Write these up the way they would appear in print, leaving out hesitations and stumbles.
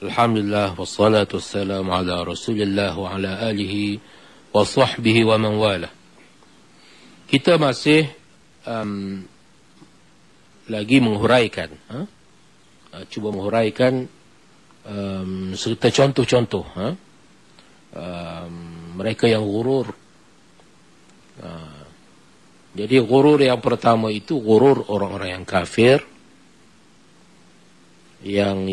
Alhamdulillah wassalatu wassalamu ala Rasulillah wa ala alihi wa sahbihi wa man wala. Kita masih lagi menghuraikan, cuba menghuraikan serta contoh-contoh mereka yang ghurur. Jadi ghurur yang pertama itu ghurur orang-orang yang kafir, yang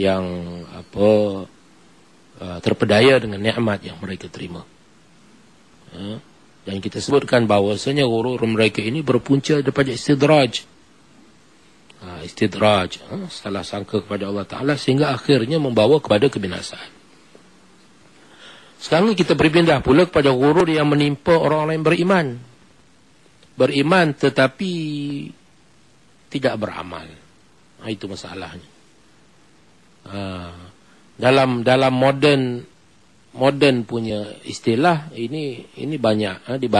terpedaya dengan nikmat yang mereka terima. Dan kita sebutkan bahawasanya ghurur mereka ini berpunca daripada istidraj. Istidraj, salah sangka kepada Allah Ta'ala sehingga akhirnya membawa kepada kebinasaan. Sekarang kita berpindah pula kepada ghurur yang menimpa orang-orang yang beriman. Beriman tetapi tidak beramal. Itu masalahnya. Dalam modern punya istilah ini banyak di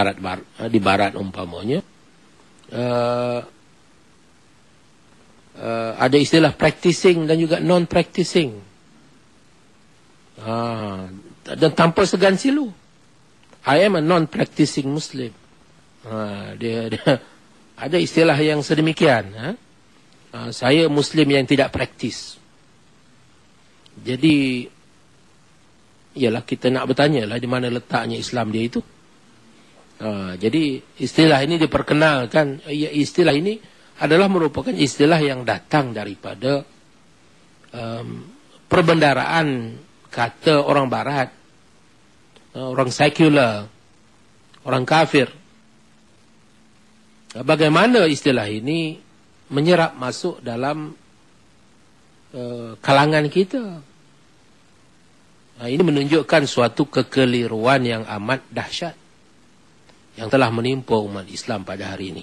barat umpamanya ada istilah practicing dan juga non practicing, dan tanpa segan silu, I am a non practicing Muslim. Dia ada istilah yang sedemikian. Saya Muslim yang tidak praktis. Jadi, ialah kita nak bertanya lah di mana letaknya Islam dia itu. Jadi istilah ini diperkenalkan. Istilah ini adalah merupakan istilah yang datang daripada perbendaraan kata orang Barat, orang sekular, orang kafir. Bagaimana istilah ini menyerap masuk dalam kalangan kita. Ini menunjukkan suatu kekeliruan yang amat dahsyat yang telah menimpa umat Islam pada hari ini.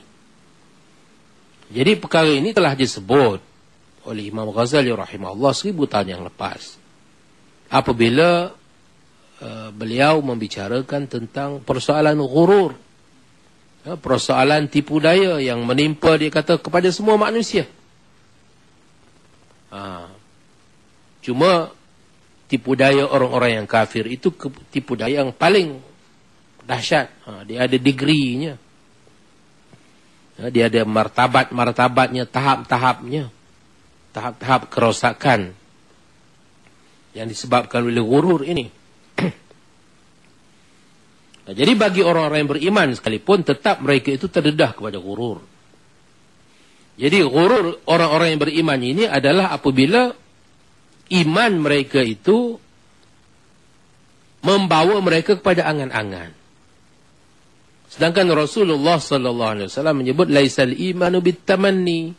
Jadi perkara ini telah disebut oleh Imam Ghazali rahimahullah 1000 tahun yang lepas, apabila beliau membicarakan tentang persoalan ghurur, persoalan tipu daya yang menimpa, dia kata, kepada semua manusia. Cuma tipu daya orang-orang yang kafir itu tipu daya yang paling dahsyat. Dia ada degreenya. Dia ada martabat-martabatnya, tahap-tahapnya. Tahap-tahap kerosakan yang disebabkan oleh ghurur ini. Jadi bagi orang-orang yang beriman sekalipun, tetap mereka itu terdedah kepada ghurur. Jadi ghurur orang-orang yang beriman ini adalah apabila iman mereka itu membawa mereka kepada angan-angan. Sedangkan Rasulullah sallallahu alaihi wasallam menyebut laisal imanu bitamanni.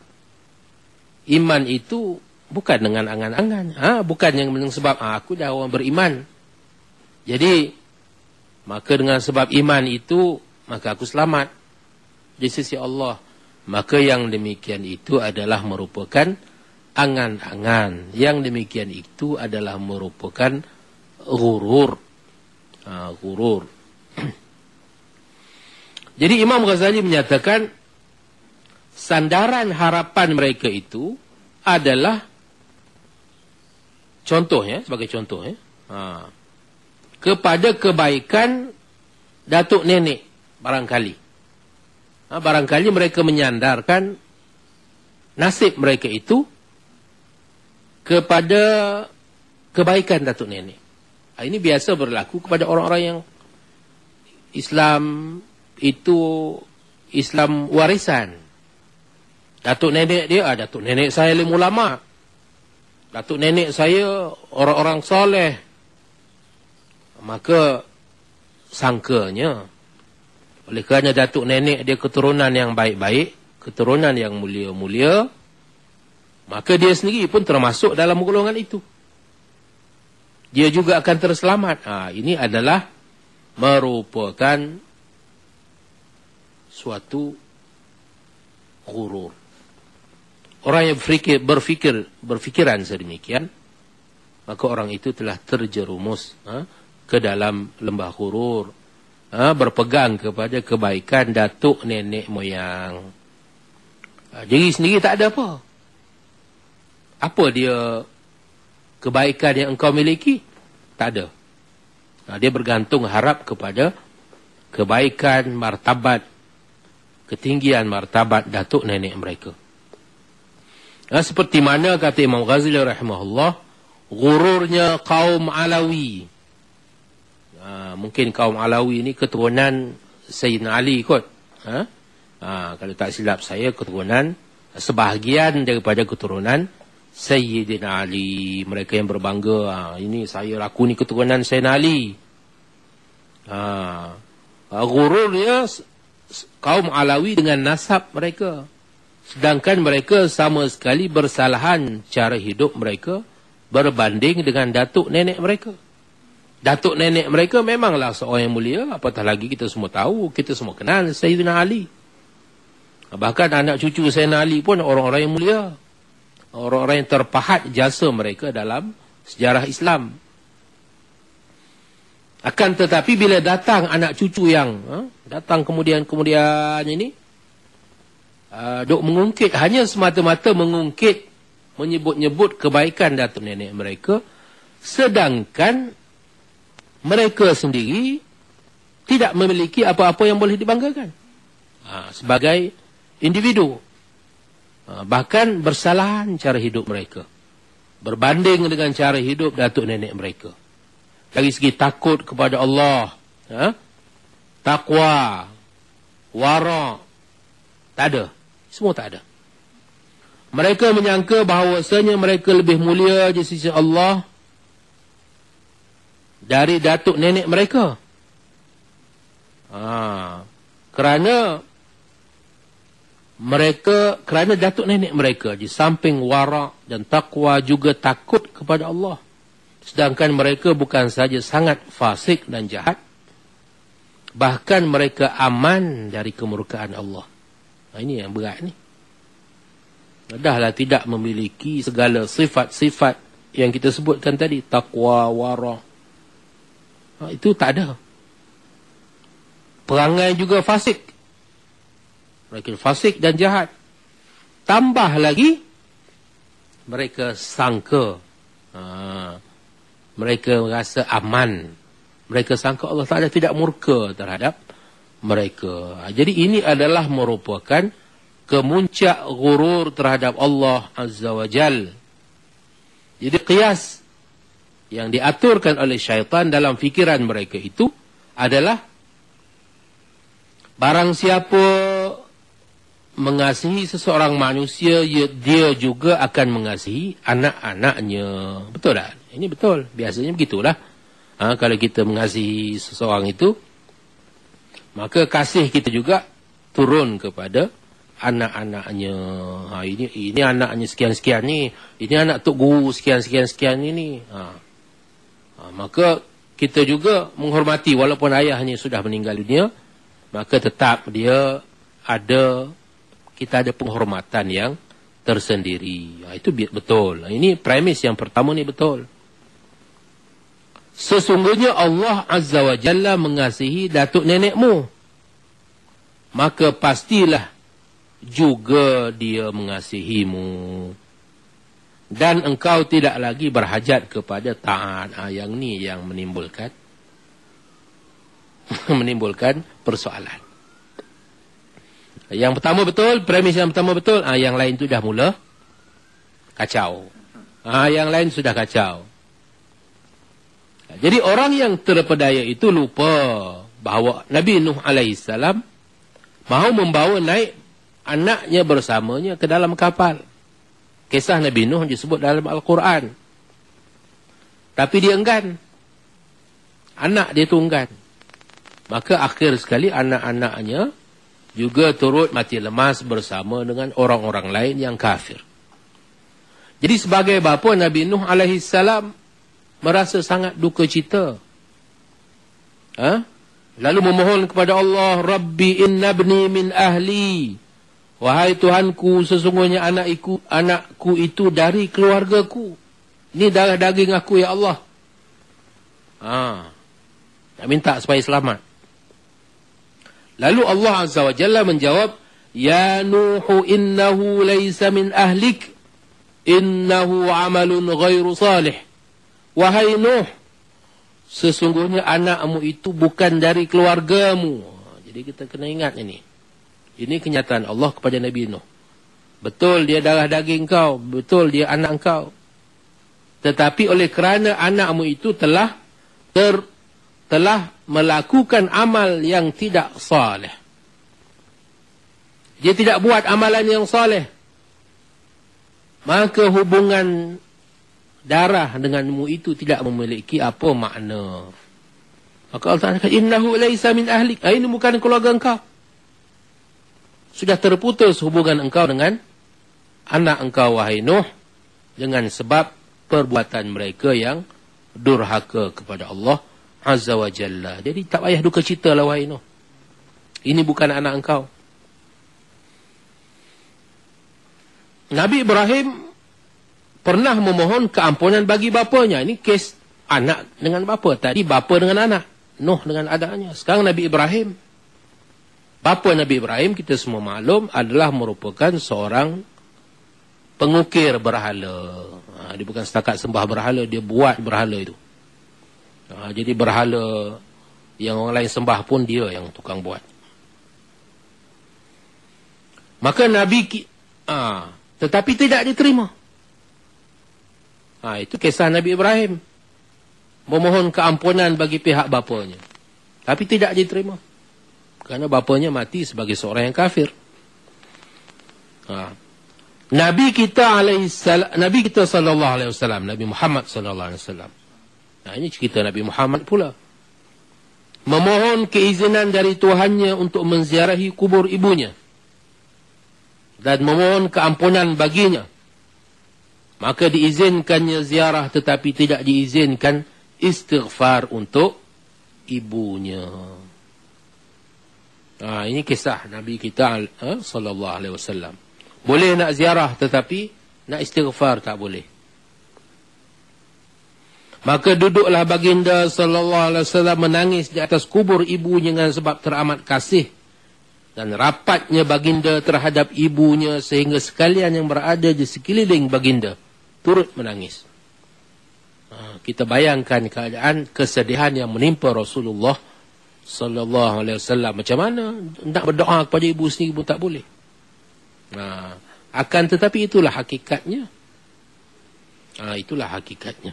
Iman itu bukan dengan angan-angan. Bukan yang sebab aku dah orang beriman, jadi maka dengan sebab iman itu maka aku selamat di sisi Allah. Maka yang demikian itu adalah merupakan angan-angan. Yang demikian itu adalah merupakan ghurur. Ghurur. Jadi Imam Ghazali menyatakan sandaran harapan mereka itu adalah contohnya, sebagai contoh kepada kebaikan datuk nenek barangkali. Barangkali mereka menyandarkan nasib mereka itu kepada kebaikan datuk nenek. Ini biasa berlaku kepada orang-orang yang Islam itu Islam warisan. Datuk nenek dia, datuk nenek saya ilmu ulama. Datuk nenek saya orang-orang soleh. Maka sangkanya, oleh kerana datuk nenek dia keturunan yang baik-baik, keturunan yang mulia-mulia, maka dia sendiri pun termasuk dalam golongan itu. Dia juga akan terselamat. Ini adalah merupakan suatu ghurur. Orang yang berfikiran sedemikian, maka orang itu telah terjerumus ke dalam lembah ghurur, berpegang kepada kebaikan datuk nenek moyang. Diri sendiri tak ada apa. Apa dia kebaikan yang engkau miliki? Tak ada. Dia bergantung harap kepada kebaikan, martabat, ketinggian martabat datuk nenek mereka. Seperti mana kata Imam Ghazali rahimahullah, gururnya kaum Alawi. Mungkin kaum Alawi ni keturunan Sayyidina Ali kot. Kalau tak silap saya, keturunan sebahagian daripada keturunan Sayyidina Ali. Mereka yang berbangga, ini aku ni keturunan Sayyidina Ali. Gururnya kaum Alawi dengan nasab mereka. Sedangkan mereka sama sekali bersalahan cara hidup mereka berbanding dengan datuk nenek mereka. Datuk nenek mereka memanglah seorang yang mulia. Apatah lagi kita semua tahu, kita semua kenal Sayyidina Ali. Bahkan anak cucu Sayyidina Ali pun orang-orang yang mulia. Orang-orang yang terpahat jasa mereka dalam sejarah Islam. Akan tetapi bila datang anak cucu yang datang kemudian ini, duk mengungkit, hanya semata-mata mengungkit, menyebut-nyebut kebaikan datuk nenek mereka, sedangkan mereka sendiri tidak memiliki apa-apa yang boleh dibanggakan sebagai individu. Bahkan bersalahan cara hidup mereka berbanding dengan cara hidup datuk nenek mereka. Dari segi takut kepada Allah, takwa, wara', tak ada. Semua tak ada. Mereka menyangka bahawasanya mereka lebih mulia di sisi Allah dari datuk nenek mereka. Kerana datuk nenek mereka di samping wara' dan takwa juga takut kepada Allah. Sedangkan mereka bukan saja sangat fasik dan jahat, bahkan mereka aman dari kemurkaan Allah. Ini yang berat ni. Dahlah tidak memiliki segala sifat-sifat yang kita sebutkan tadi, takwa, wara'. Itu tak ada. Perangai juga fasik. Mereka fasik dan jahat. Tambah lagi, mereka sangka. Mereka merasa aman. Mereka sangka Allah Ta'ala tidak murka terhadap mereka. Jadi ini adalah merupakan kemuncak gurur terhadap Allah Azza wa Jal. Jadi qiyas yang diaturkan oleh syaitan dalam fikiran mereka itu adalah barang siapa mengasihi seseorang manusia, dia juga akan mengasihi anak-anaknya. Betul tak? Ini betul. Biasanya begitulah. Kalau kita mengasihi seseorang itu, maka kasih kita juga turun kepada anak-anaknya. Ini anaknya sekian-sekian ni. Ini anak tok guru sekian-sekian ni. Maka kita juga menghormati, walaupun ayahnya sudah meninggal dunia, maka tetap dia ada, kita ada penghormatan yang tersendiri. Itu betul. Ini premis yang pertama ni betul. Sesungguhnya Allah Azza wa Jalla mengasihi datuk nenekmu, maka pastilah juga dia mengasihimu. Dan engkau tidak lagi berhajat kepada taat. Yang ni yang menimbulkan persoalan. Yang pertama betul, premis yang pertama betul. Yang lain tu dah mula kacau. Yang lain sudah kacau. Jadi orang yang terpedaya itu lupa bahawa Nabi Nuh AS mahu membawa naik anaknya bersamanya ke dalam kapal. Kisah Nabi Nuh disebut dalam Al-Quran. Tapi dia enggan. Anak dia tu enggan. Maka akhir sekali anak-anaknya juga turut mati lemas bersama dengan orang-orang lain yang kafir. Jadi sebagai bapa, Nabi Nuh AS merasa sangat duka cita. Lalu memohon kepada Allah, Rabbi innabni min ahli. Wahai Tuhanku, sesungguhnya anakku itu dari keluargaku. Ini darah daging aku, ya Allah. Nak minta supaya selamat. Lalu Allah Azza wa Jalla menjawab, Ya Nuhu innahu laysa min ahlik. Innahu amalun ghairu salih. Wahai Nuh, sesungguhnya anakmu itu bukan dari keluargamu. Jadi kita kena ingat ini. Ini kenyataan Allah kepada Nabi Nuh. Betul dia darah daging kau, betul dia anak kau. Tetapi oleh kerana anakmu itu telah melakukan amal yang tidak saleh. Dia tidak buat amalan yang saleh. Maka hubungan darah denganmu itu tidak memiliki apa makna. Maka Allah Ta'ala kata, innahu laysa min ahlik. Ini bukan keluarga engkau. Sudah terputus hubungan engkau dengan anak engkau, wahai Nuh, dengan sebab perbuatan mereka yang durhaka kepada Allah Azza wa Jalla. Jadi tak payah duka cita lah, wahai Nuh. Ini bukan anak engkau. Nabi Ibrahim pernah memohon keampunan bagi bapanya. Ini kes anak dengan bapa. Tadi bapa dengan anak. Nuh dengan adanya. Sekarang Nabi Ibrahim. Bapa Nabi Ibrahim, kita semua maklum, adalah merupakan seorang pengukir berhala. Dia bukan setakat sembah berhala, dia buat berhala itu. Jadi berhala yang orang lain sembah pun dia yang tukang buat. Maka Nabi... tetapi tidak diterima. Itu kisah Nabi Ibrahim. Memohon keampunan bagi pihak bapanya. Tapi tidak diterima. Kerana bapanya mati sebagai seorang yang kafir. Nabi kita sallallahu alaihi wasallam, Nabi Muhammad sallallahu alaihi wasallam. Ini cerita Nabi Muhammad pula. Memohon keizinan dari Tuhannya untuk menziarahi kubur ibunya. Dan memohon keampunan baginya. Maka diizinkannya ziarah, tetapi tidak diizinkan istighfar untuk ibunya. Ini kisah Nabi kita sallallahu alaihi wasallam. Boleh nak ziarah, tetapi nak istighfar tak boleh. Maka duduklah baginda sallallahu alaihi wasallam menangis di atas kubur ibunya dengan sebab teramat kasih dan rapatnya baginda terhadap ibunya, sehingga sekalian yang berada di sekeliling baginda turut menangis. Kita bayangkan keadaan kesedihan yang menimpa Rasulullah sallallahu alaihi wasallam. Macam mana nak berdoa kepada ibu sendiri pun tak boleh. Akan tetapi itulah hakikatnya. Itulah hakikatnya.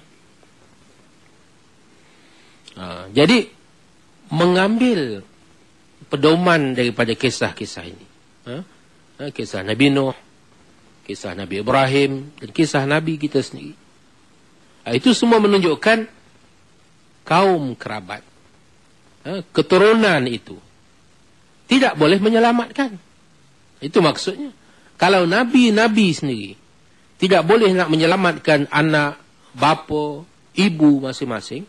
Jadi mengambil pedoman daripada kisah-kisah ini. Kisah Nabi Nuh, kisah Nabi Ibrahim, dan kisah Nabi kita sendiri. Itu semua menunjukkan kaum kerabat, keturunan itu tidak boleh menyelamatkan. Itu maksudnya. Kalau Nabi-Nabi sendiri tidak boleh nak menyelamatkan anak, bapa, ibu masing-masing,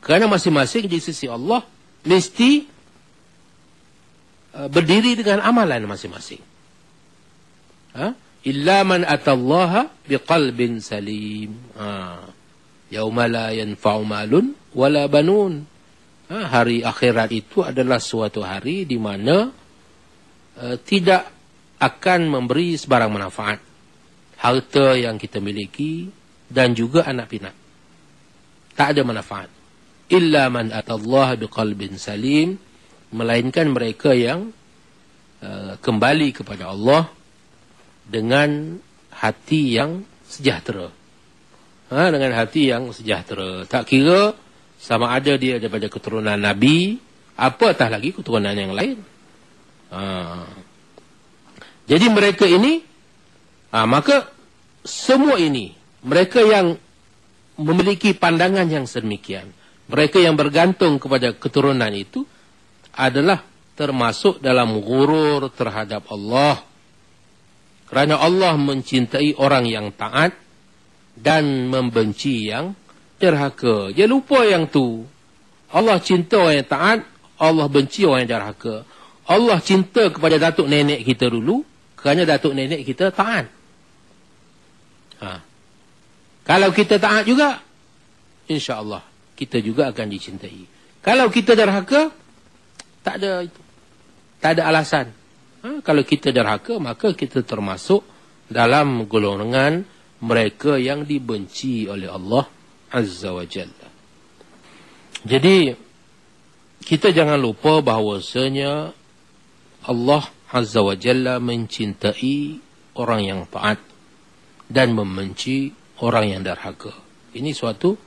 kerana masing-masing di sisi Allah mesti berdiri dengan amalan masing-masing. Illa man atallaha biqalbin salim. Yauma la yanfa'u malun wala banun. Hari akhirat itu adalah suatu hari di mana tidak akan memberi sebarang manfaat harta yang kita miliki dan juga anak pinak. Tak ada manfaat. Illa man atallaha biqalbin salim, melainkan mereka yang kembali kepada Allah dengan hati yang sejahtera. Dengan hati yang sejahtera. Tak kira sama ada dia daripada keturunan Nabi, apatah lagi keturunan yang lain. Jadi mereka ini, maka semua ini, mereka yang memiliki pandangan yang sedemikian, mereka yang bergantung kepada keturunan itu, adalah termasuk dalam ghurur terhadap Allah. Kerana Allah mencintai orang yang taat dan membenci yang derhaka. Dia lupa yang tu. Allah cinta orang yang taat, Allah benci orang yang derhaka. Allah cinta kepada datuk nenek kita dulu, kerana datuk nenek kita taat. Kalau kita taat juga, insya-Allah kita juga akan dicintai. Kalau kita derhaka, tak ada itu. Tak ada alasan. Kalau kita derhaka, maka kita termasuk dalam golongan mereka yang dibenci oleh Allah Azza wa Jalla. Jadi kita jangan lupa bahawasanya Allah Azza wa Jalla mencintai orang yang taat dan membenci orang yang derhaka. Ini suatu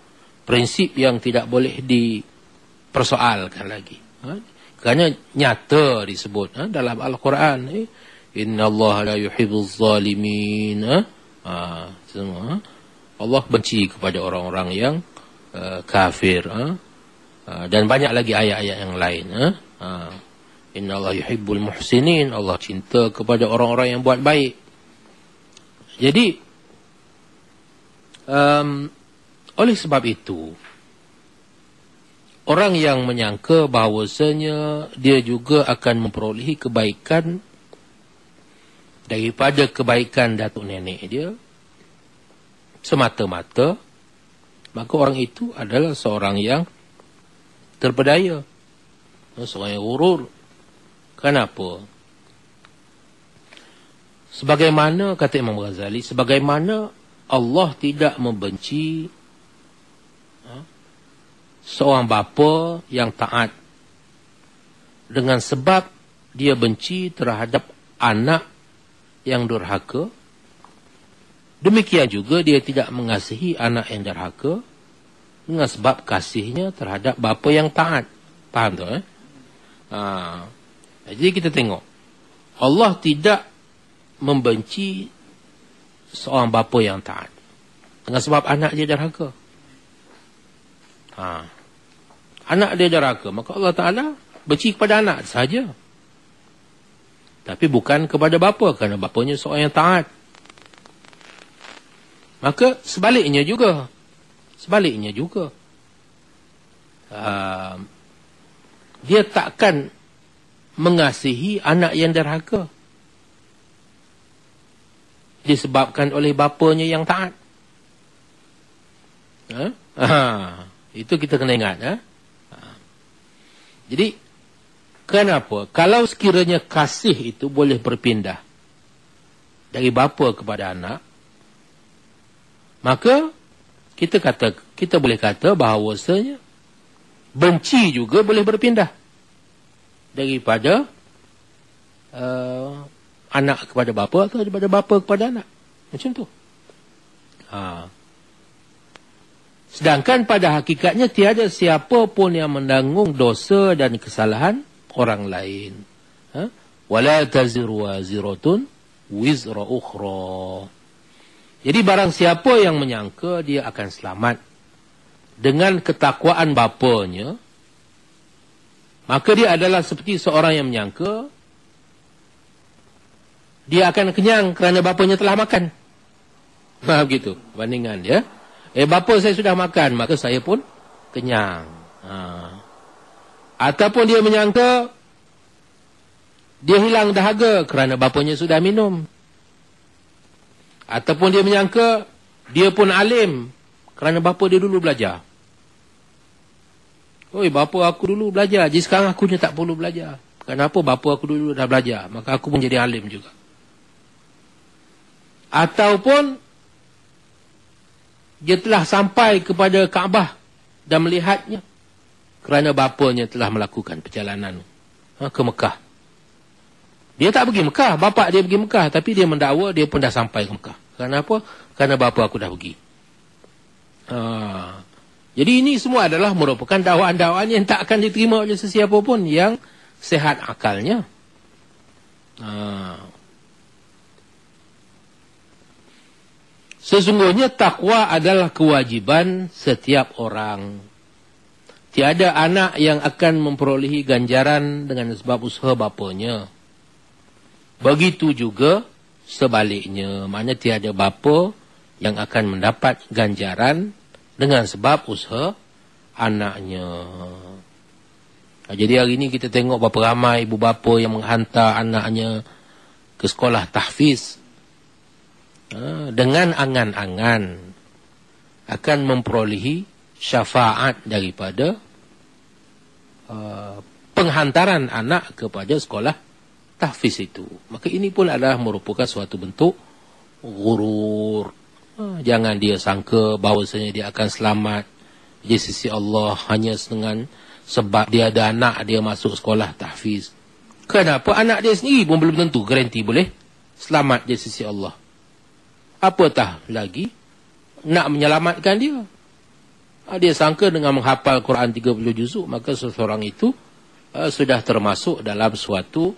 prinsip yang tidak boleh dipersoalkan lagi. Kerana nyata disebut dalam Al-Quran. Inna Allah la yuhibbuz zalimin. Semua. Allah benci kepada orang-orang yang kafir. Dan banyak lagi ayat-ayat yang lain. Inna Allah yuhibbul muhsinin. Allah cinta kepada orang-orang yang buat baik. Jadi, oleh sebab itu, orang yang menyangka bahawasanya dia juga akan memperolehi kebaikan daripada kebaikan datuk nenek dia, semata-mata, maka orang itu adalah seorang yang terpedaya, seorang yang gurur. Kenapa? Sebagaimana kata Imam Ghazali, sebagaimana Allah tidak membenci seorang bapa yang taat dengan sebab dia benci terhadap anak yang durhaka, demikian juga dia tidak mengasihi anak yang durhaka dengan sebab kasihnya terhadap bapa yang taat. Faham tak? Jadi kita tengok, Allah tidak membenci seorang bapa yang taat dengan sebab anak dia durhaka. Anak dia durhaka, maka Allah Ta'ala benci kepada anak sahaja. Tapi bukan kepada bapa, kerana bapanya seorang yang taat. Maka sebaliknya juga. Dia takkan mengasihi anak yang derhaka disebabkan oleh bapanya yang taat. Itu kita kena ingat. Jadi, kenapa? Kalau sekiranya kasih itu boleh berpindah dari bapa kepada anak, maka kita boleh kata bahawasanya benci juga boleh berpindah daripada anak kepada bapa atau daripada bapa kepada anak. Macam tu. Sedangkan pada hakikatnya tiada siapa pun yang menanggung dosa dan kesalahan orang lain. Wala taziru waziratun wizra ukhra. Jadi barang siapa yang menyangka dia akan selamat dengan ketakwaan bapanya, maka dia adalah seperti seorang yang menyangka dia akan kenyang kerana bapanya telah makan. Begitu bandingan dia. Bapa saya sudah makan, maka saya pun kenyang. Ataupun dia menyangka dia hilang dahaga kerana bapanya sudah minum. Ataupun dia menyangka dia pun alim kerana bapa dia dulu belajar. Bapa aku dulu belajar, jadi sekarang aku ni tak perlu belajar. Kenapa? Bapa aku dulu dah belajar, maka aku pun jadi alim juga. Ataupun dia telah sampai kepada Kaabah dan melihatnya kerana bapanya telah melakukan perjalanan ke Mekah. Dia tak pergi Mekah, bapa dia pergi Mekah, tapi dia mendakwa dia pun dah sampai ke Mekah. Kenapa? Kerana bapa aku dah pergi. Jadi ini semua adalah merupakan dakwaan-dakwaan yang tak akan diterima oleh sesiapa pun yang sehat akalnya. Sesungguhnya takwa adalah kewajiban setiap orang. Tiada anak yang akan memperolehi ganjaran dengan sebab usaha bapanya. Begitu juga sebaliknya. Maknanya tiada bapa yang akan mendapat ganjaran dengan sebab usaha anaknya. Jadi hari ini kita tengok berapa ramai ibu bapa yang menghantar anaknya ke sekolah tahfiz dengan angan-angan akan memperolehi syafaat daripada penghantaran anak kepada sekolah tahfiz itu. Maka ini pun adalah merupakan suatu bentuk gurur. Jangan dia sangka bahawasanya dia akan selamat di sisi Allah hanya dengan sebab dia ada anak dia masuk sekolah tahfiz. Kenapa anak dia sendiri pun belum tentu garanti boleh selamat di sisi Allah. Apatah lagi nak menyelamatkan dia. Dia sangka dengan menghafal Quran 30 juzuk maka seseorang itu sudah termasuk dalam suatu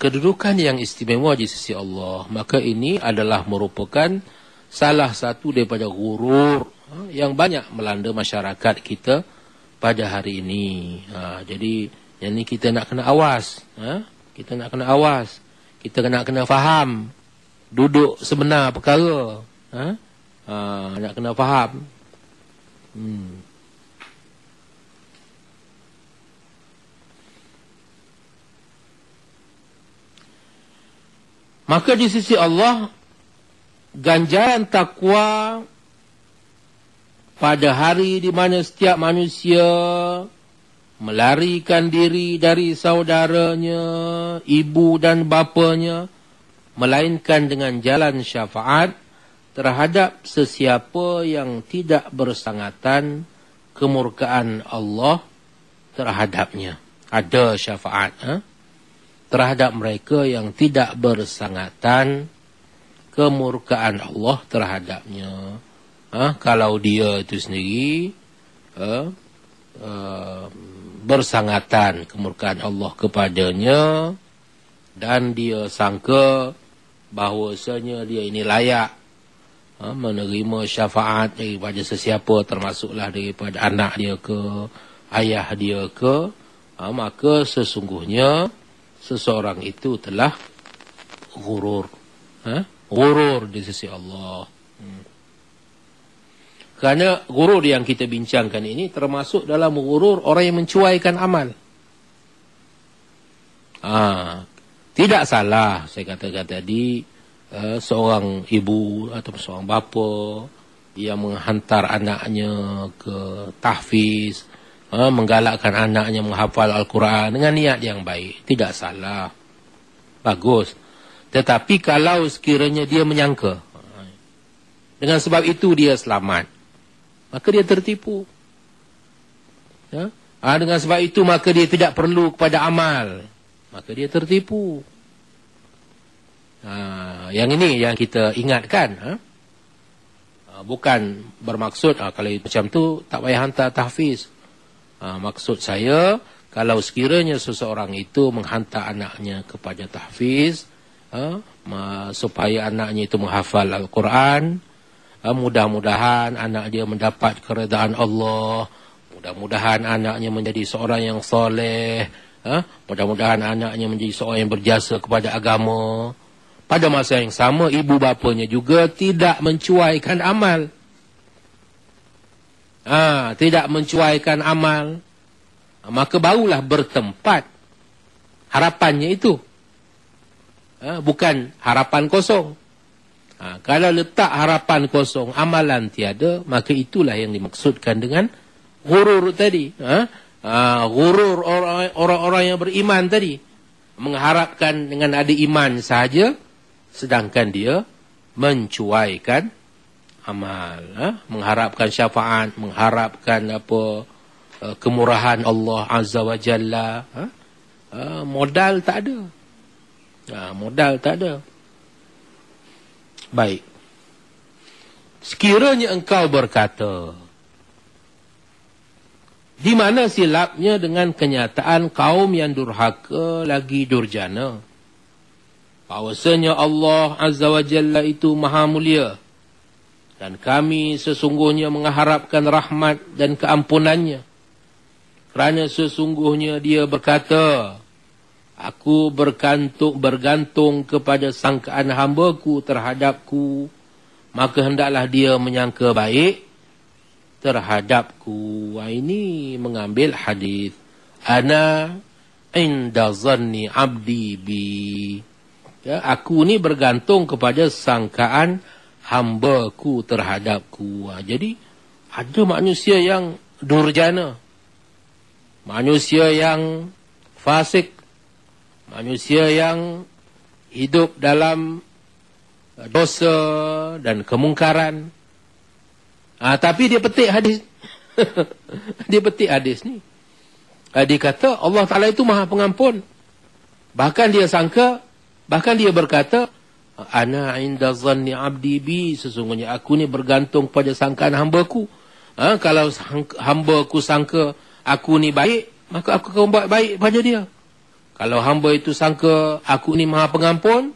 kedudukan yang istimewa di sisi Allah. Maka ini adalah merupakan salah satu daripada gurur yang banyak melanda masyarakat kita pada hari ini. Jadi yang ni kita nak kena awas. Kita nak kena awas. Kita kena faham duduk sebenar perkara. Nak kena faham. Maka di sisi Allah ganjaran takwa pada hari di mana setiap manusia melarikan diri dari saudaranya, ibu dan bapanya, melainkan dengan jalan syafaat terhadap sesiapa yang tidak bersangatan kemurkaan Allah terhadapnya. Ada syafaat terhadap mereka yang tidak bersangatan kemurkaan Allah terhadapnya. Kalau dia itu sendiri bersangatan kemurkaan Allah kepadanya dan dia sangka bahawasanya dia ini layak menerima syafaat daripada sesiapa, termasuklah daripada anak dia ke ayah dia ke, maka sesungguhnya seseorang itu telah ghurur. Ghurur di sisi Allah. Kerana ghurur yang kita bincangkan ini termasuk dalam ghurur orang yang mencuaikan amal. Tidak salah saya katakan tadi, seorang ibu atau seorang bapa yang menghantar anaknya ke tahfiz, menggalakkan anaknya menghafal Al-Quran dengan niat yang baik, tidak salah, bagus. Tetapi kalau sekiranya dia menyangka dengan sebab itu dia selamat, maka dia tertipu. Dengan sebab itu maka dia tidak perlu kepada amal, maka dia tertipu. Yang ini yang kita ingatkan. Bukan bermaksud kalau macam tu tak payah hantar tahfiz. Maksud saya, kalau sekiranya seseorang itu menghantar anaknya kepada tahfiz, supaya anaknya itu menghafal Al-Quran, mudah-mudahan anak dia mendapat keredaan Allah, mudah-mudahan anaknya menjadi seorang yang soleh, mudah-mudahan anaknya menjadi seorang yang berjasa kepada agama. Pada masa yang sama, ibu bapanya juga tidak mencuaikan amal. Tidak mencuaikan amal. Maka barulah bertempat harapannya itu. Bukan harapan kosong. Kalau letak harapan kosong, amalan tiada, maka itulah yang dimaksudkan dengan ghurur tadi. Ghurur orang-orang yang beriman tadi. Mengharapkan dengan ada iman sahaja, sedangkan dia mencuaikan amal, mengharapkan syafaat, mengharapkan kemurahan Allah Azza wa Jalla, modal tak ada. Modal tak ada. Baik. Sekiranya engkau berkata, di mana silapnya dengan kenyataan kaum yang durhaka lagi durjana? Bahawasanya Allah Azza wa Jalla itu maha mulia, dan kami sesungguhnya mengharapkan rahmat dan keampunannya. Kerana sesungguhnya dia berkata, aku bergantung kepada sangkaan hamba-Ku terhadapku, maka hendaklah dia menyangka baik terhadapku. Ini mengambil hadis ana inda zanni abdi bi. Aku ni bergantung kepada sangkaan hamba-Ku terhadapku. Jadi ada manusia yang durjana, manusia yang fasik, manusia yang hidup dalam dosa dan kemungkaran. Tapi dia petik hadis. Dia petik hadis ni. Dia kata Allah Ta'ala itu maha pengampun. Bahkan dia berkata, ana inda zanni abdi bi, sesungguhnya aku ni bergantung pada sangkaan hamba-Ku. Kalau hamba-Ku sangka aku ni baik, maka aku akan buat baik pada dia. Kalau hamba itu sangka aku ni maha pengampun,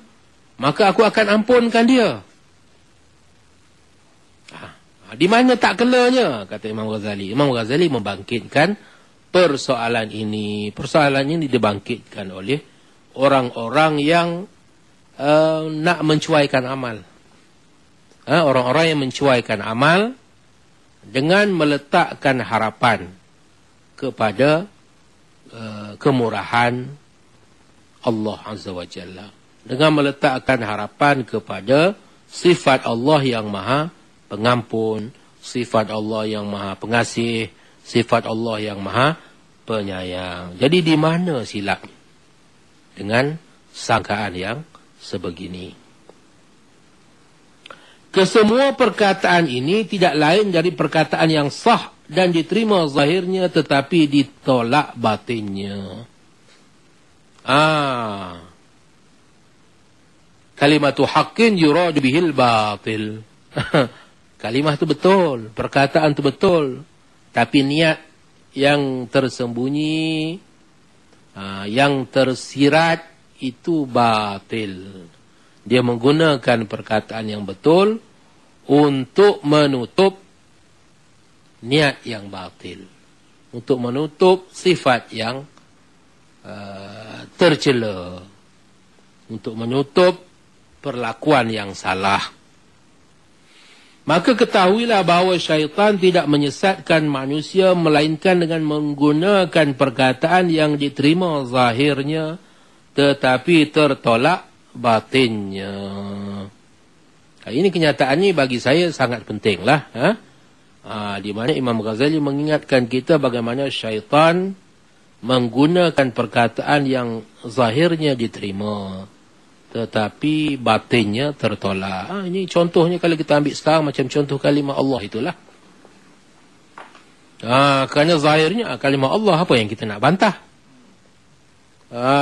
maka aku akan ampunkan dia. Di mana tak kelanya, kata Imam Ghazali. Imam Ghazali membangkitkan persoalan ini. Persoalan ini dibangkitkan oleh orang-orang yang nak mencuaikan amal. Orang-orang yang mencuaikan amal dengan meletakkan harapan kepada kemurahan Allah Azza wa Jalla. Dengan meletakkan harapan kepada sifat Allah yang maha pengampun, sifat Allah yang maha pengasih, sifat Allah yang maha penyayang. Jadi di mana silap dengan sangkaan yang sebegini? Kesemua perkataan ini tidak lain dari perkataan yang sah dan diterima zahirnya tetapi ditolak batinnya. Kalimatu haqqin yuradu bihil batil. Kalimah itu betul, perkataan itu betul, tapi niat yang tersembunyi, yang tersirat itu batil. Dia menggunakan perkataan yang betul untuk menutup niat yang batil, untuk menutup sifat yang tercela, untuk menutup perlakuan yang salah. Maka ketahuilah bahawa syaitan tidak menyesatkan manusia melainkan dengan menggunakan perkataan yang diterima zahirnya tetapi tertolak batinnya. Ini kenyataan ini bagi saya sangat penting lah. Di mana Imam Ghazali mengingatkan kita bagaimana syaitan menggunakan perkataan yang zahirnya diterima tetapi batinnya tertolak. Ini contohnya kalau kita ambil sekarang macam contoh kalimah Allah itulah. Kerana zahirnya kalimah Allah, apa yang kita nak bantah?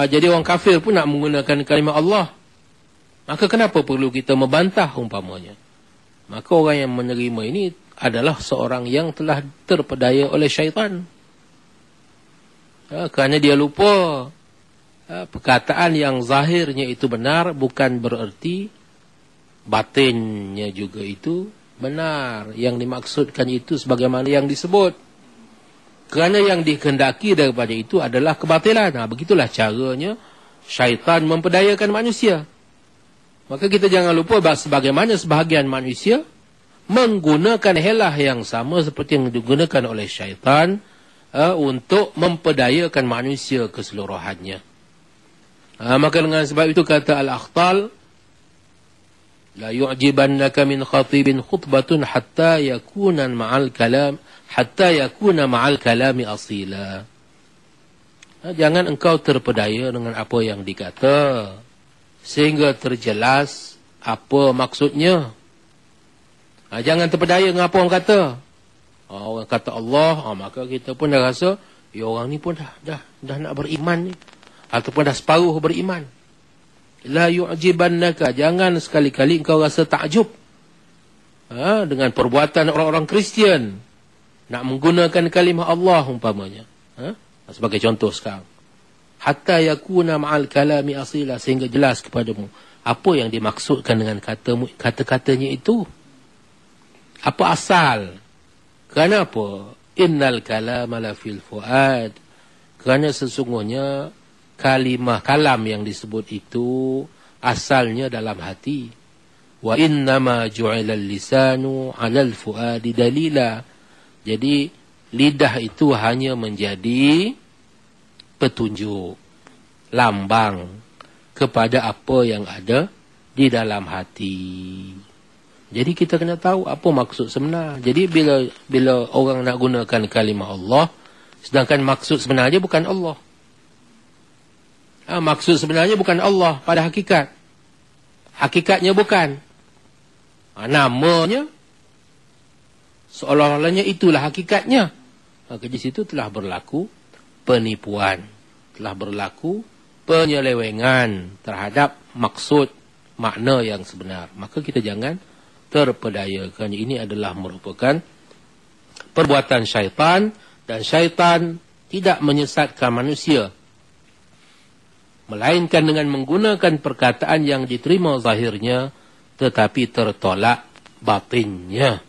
Jadi orang kafir pun nak menggunakan kalimah Allah. Maka kenapa perlu kita membantah umpamanya? Maka orang yang menerima ini adalah seorang yang telah terpedaya oleh syaitan. Kerana dia lupa perkataan yang zahirnya itu benar bukan bererti batinnya juga itu benar. Yang dimaksudkan itu sebagaimana yang disebut. Kerana yang dikehendaki daripada itu adalah kebatilan. Begitulah caranya syaitan memperdayakan manusia. Maka kita jangan lupa sebagaimana sebahagian manusia menggunakan helah yang sama seperti yang digunakan oleh syaitan untuk memperdayakan manusia keseluruhannya. Maka dengan sebab itu kata Al-Akhtal, la yu'jibannaka min khatibin khutbatun hatta yakuna ma'al kalami asila. Jangan engkau terpedaya dengan apa yang dikata sehingga terjelas apa maksudnya. Jangan terpedaya dengan apa orang kata. Orang kata Allah, maka kita pun dah rasa orang ni pun dah nak beriman ni, ataupun dah separuh beriman. La yu'jibannaka, jangan sekali-kali engkau rasa takjub dengan perbuatan orang-orang Kristian nak menggunakan kalimah Allah umpamanya. Sebagai contoh sekarang. Hatta yakuna ma'al kalami asila, sehingga jelas kepadamu apa yang dimaksudkan dengan kata-katanya itu. Apa asal? Kerana apa? Innal kalama la fil fuad. Kerana sesungguhnya kalam yang disebut itu asalnya dalam hati. Wa innama ju'ilal lisanu 'alal fuadi dalila. Jadi lidah itu hanya menjadi petunjuk, lambang kepada apa yang ada di dalam hati. Jadi kita kena tahu apa maksud sebenar. Jadi bila orang nak gunakan kalimah Allah, sedangkan maksud sebenarnya bukan Allah. Maksud sebenarnya bukan Allah pada hakikat. Hakikatnya bukan. Namanya seolah-olahnya itulah hakikatnya. Maka di situ telah berlaku penipuan, telah berlaku penyelewengan terhadap maksud makna yang sebenar. Maka kita jangan terpedaya, kerana ini adalah merupakan perbuatan syaitan, dan syaitan tidak menyesatkan manusia, melainkan dengan menggunakan perkataan yang diterima zahirnya tetapi tertolak batinnya.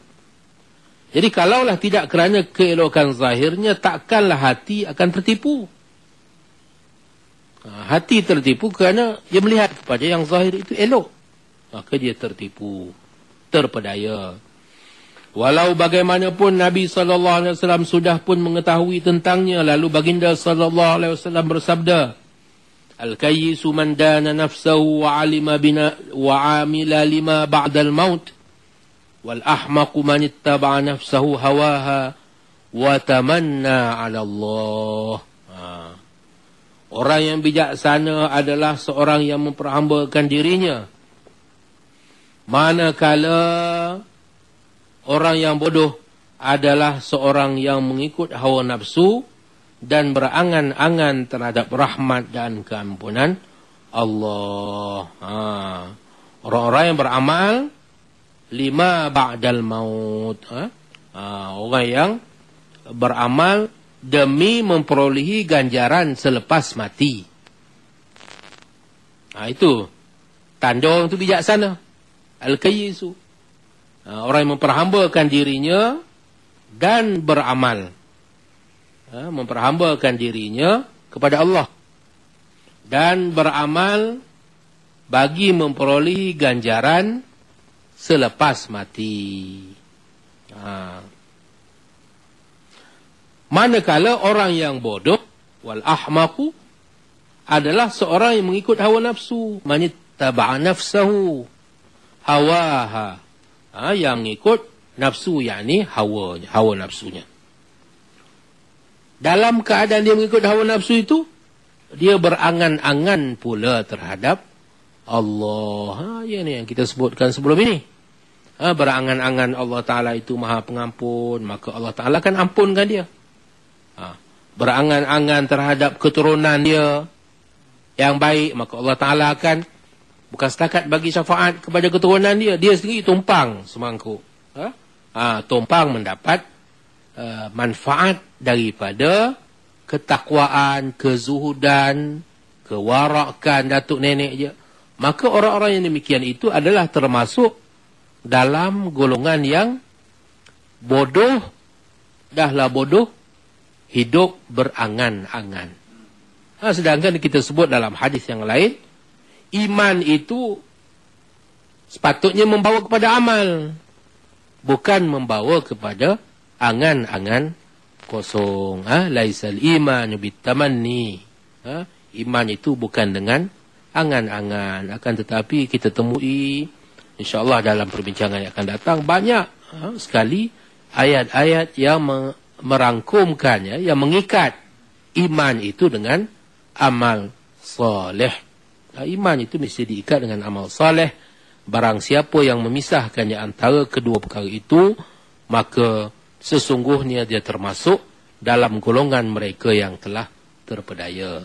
Jadi kalaulah tidak kerana keelokan zahirnya, takkanlah hati akan tertipu. Hati tertipu kerana dia melihat kepada yang zahir itu elok, maka dia tertipu, terpedaya. Walau bagaimanapun Nabi SAW sudah pun mengetahui tentangnya, lalu baginda SAW bersabda, Al-kayyisu man dana nafsahu wa alima bina wa amila lima ba'dal maut, wal ahmaqu man ittaba'a nafsahu hawaha wa tamanna 'ala Allah. Orang yang bijaksana adalah seorang yang memperhambakan dirinya, manakala orang yang bodoh adalah seorang yang mengikut hawa nafsu dan berangan-angan terhadap rahmat dan keampunan Allah. Orang-orang yang beramal lima ba'dal maut. Orang yang beramal demi memperolehi ganjaran selepas mati. Itu tanda orang itu bijaksana. Al-kayyisu. Orang yang memperhambakan dirinya dan beramal. Memperhambakan dirinya kepada Allah dan beramal bagi memperolehi ganjaran selepas mati. Manakala orang yang bodoh, wal ahmaqu, adalah seorang yang mengikut hawa nafsu. Manittaba'a nafsahu hawaha. Yang mengikut nafsu, yakni hawa nafsunya. Dalam keadaan dia mengikut hawa nafsu itu, dia berangan-angan pula terhadap Allah. Yang kita sebutkan sebelum ini. Berangan-angan Allah Ta'ala itu maha pengampun, maka Allah Ta'ala akan ampunkan dia. Berangan-angan terhadap keturunan dia yang baik, maka Allah Ta'ala akan bukan setakat bagi syafaat kepada keturunan dia, dia sendiri tumpang semangkuk. Tumpang mendapat manfaat daripada ketakwaan, kezuhudan, kewarakan datuk nenek dia. Maka orang-orang yang demikian itu adalah termasuk dalam golongan yang bodoh, dahlah bodoh, hidup berangan-angan. Sedangkan kita sebut dalam hadis yang lain, iman itu sepatutnya membawa kepada amal, bukan membawa kepada angan-angan kosong. Laisal imanu bitamanni. Iman itu bukan dengan angan-angan. Akan tetapi kita temui, insya-Allah dalam perbincangan yang akan datang, banyak sekali ayat-ayat yang merangkumkannya, yang mengikat iman itu dengan amal soleh. Iman itu mesti diikat dengan amal soleh. Barang siapa yang memisahkannya antara kedua perkara itu, maka sesungguhnya dia termasuk dalam golongan mereka yang telah terpedaya.